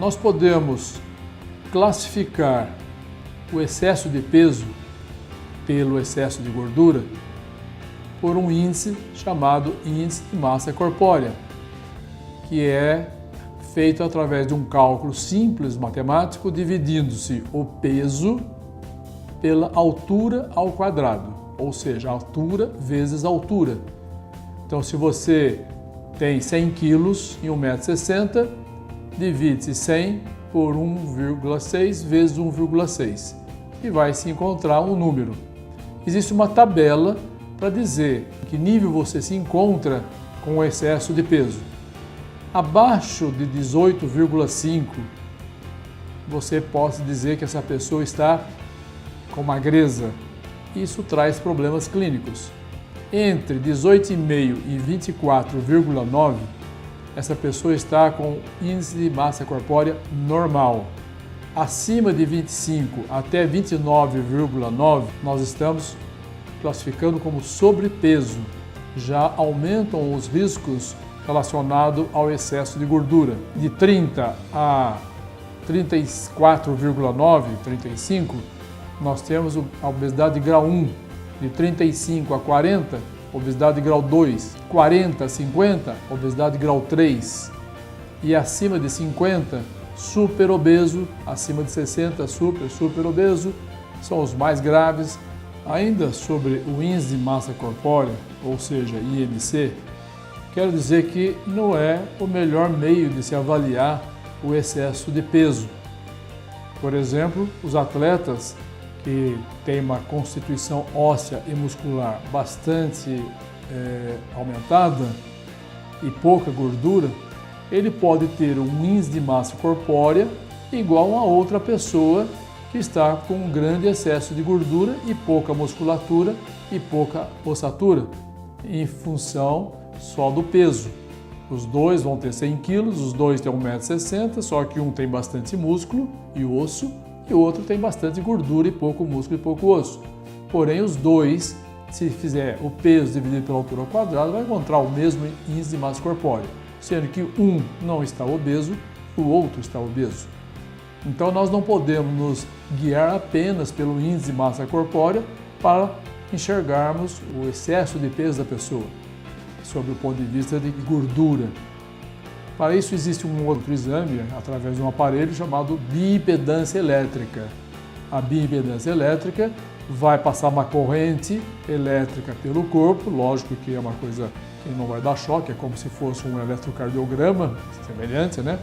Nós podemos classificar o excesso de peso pelo excesso de gordura por um índice chamado índice de massa corpórea, que é feito através de um cálculo simples matemático, dividindo-se o peso pela altura ao quadrado, ou seja, altura vezes altura. Então, se você tem 100 quilos e 1,60 m, divide-se 100 por 1,6 vezes 1,6 e vai se encontrar um número. Existe uma tabela para dizer em que nível você se encontra com o excesso de peso. Abaixo de 18,5, você pode dizer que essa pessoa está com magreza. Isso traz problemas clínicos. Entre 18,5 e 24,9, essa pessoa está com índice de massa corpórea normal. Acima de 25 até 29,9, nós estamos classificando como sobrepeso. Já aumentam os riscos relacionados ao excesso de gordura. De 30 a 34,9, 35, nós temos a obesidade de grau 1. De 35 a 40, obesidade de grau 2. 40 a 50, obesidade de grau 3. E acima de 50, superobeso. Acima de 60, superobeso. São os mais graves. Ainda sobre o índice de massa corpórea, ou seja, IMC, quero dizer que não é o melhor meio de se avaliar o excesso de peso. Por exemplo, os atletas que têm uma constituição óssea e muscular bastante aumentada e pouca gordura, ele pode ter um índice de massa corpórea igual a outra pessoa que está com um grande excesso de gordura e pouca musculatura e pouca ossatura, em função só do peso. Os dois vão ter 100 quilos, os dois têm 1,60 m, só que um tem bastante músculo e osso, e o outro tem bastante gordura e pouco músculo e pouco osso. Porém, os dois, se fizer o peso dividido pela altura ao quadrado, vai encontrar o mesmo índice de massa corpórea, sendo que um não está obeso, o outro está obeso. Então, nós não podemos nos guiar apenas pelo índice de massa corpórea para enxergarmos o excesso de peso da pessoa, sob o ponto de vista de gordura. Para isso, existe um outro exame, através de um aparelho chamado bioimpedância elétrica. A bioimpedância elétrica vai passar uma corrente elétrica pelo corpo, lógico que é uma coisa que não vai dar choque, é como se fosse um eletrocardiograma semelhante, né?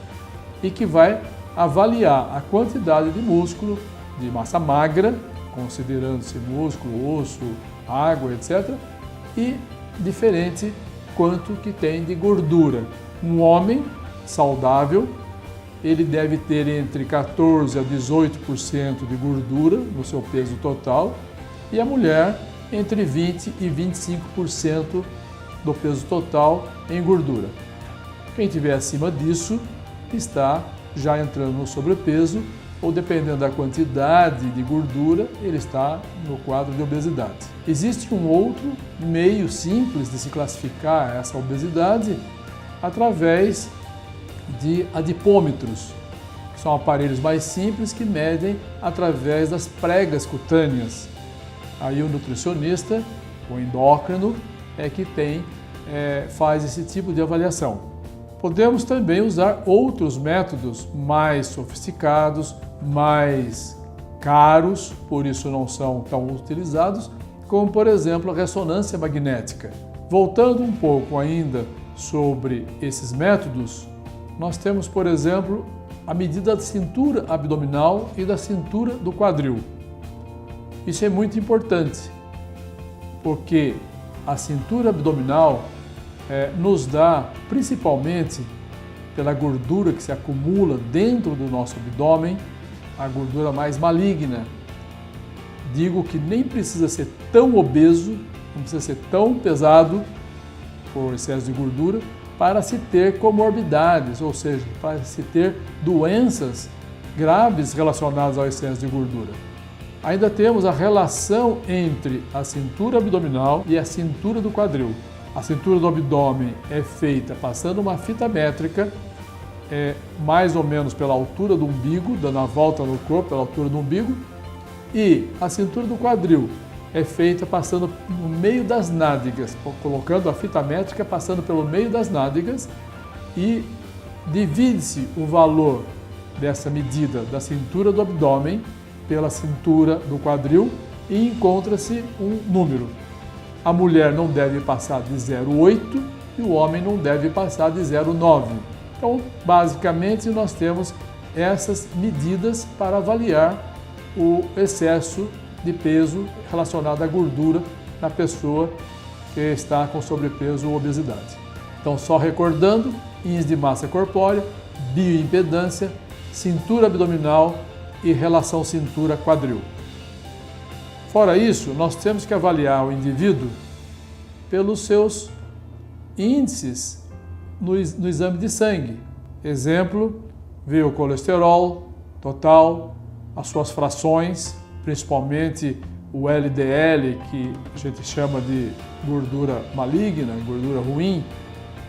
E que vai avaliar a quantidade de músculo, de massa magra, considerando-se músculo, osso, água, etc. E diferente quanto que tem de gordura. Um homem saudável, ele deve ter entre 14% a 18% de gordura no seu peso total e a mulher entre 20% e 25% do peso total em gordura. Quem tiver acima disso está já entrando no sobrepeso ou, dependendo da quantidade de gordura, ele está no quadro de obesidade. Existe um outro meio simples de se classificar essa obesidade através de adipômetros, que são aparelhos mais simples que medem através das pregas cutâneas. Aí o nutricionista, o endócrino, é que faz esse tipo de avaliação. Podemos também usar outros métodos mais sofisticados, mais caros, por isso não são tão utilizados, como por exemplo a ressonância magnética. Voltando um pouco ainda sobre esses métodos, nós temos, por exemplo, a medida da cintura abdominal e da cintura do quadril. Isso é muito importante, porque a cintura abdominal nos dá, principalmente pela gordura que se acumula dentro do nosso abdômen, a gordura mais maligna. Digo que nem precisa ser tão obeso, não precisa ser tão pesado por excesso de gordura, para se ter comorbidades, ou seja, para se ter doenças graves relacionadas ao excesso de gordura. Ainda temos a relação entre a cintura abdominal e a cintura do quadril. A cintura do abdômen é feita passando uma fita métrica é mais ou menos pela altura do umbigo, dando a volta no corpo pela altura do umbigo, e a cintura do quadril é feita passando no meio das nádegas, colocando a fita métrica passando pelo meio das nádegas, e divide-se o valor dessa medida da cintura do abdômen pela cintura do quadril e encontra-se um número. A mulher não deve passar de 0,8 e o homem não deve passar de 0,9. Então, basicamente, nós temos essas medidas para avaliar o excesso de peso relacionado à gordura na pessoa que está com sobrepeso ou obesidade. Então, só recordando, índice de massa corpórea, bioimpedância, cintura abdominal e relação cintura-quadril. Fora isso, nós temos que avaliar o indivíduo pelos seus índices no exame de sangue. Exemplo, ver o colesterol total, as suas frações, principalmente o LDL, que a gente chama de gordura maligna, gordura ruim,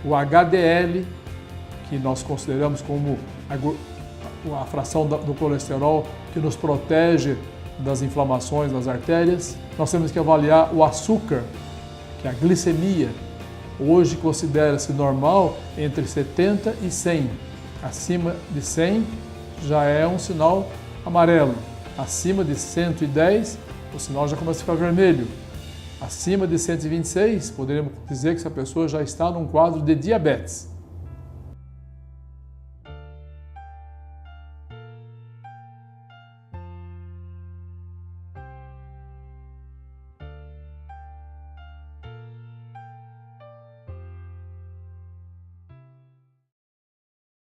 o HDL, que nós consideramos como a fração do colesterol que nos protege das inflamações das artérias. Nós temos que avaliar o açúcar, que é a glicemia. Hoje considera-se normal entre 70 e 100. Acima de 100 já é um sinal amarelo. Acima de 110, o sinal já começa a ficar vermelho. Acima de 126, poderíamos dizer que essa pessoa já está num quadro de diabetes.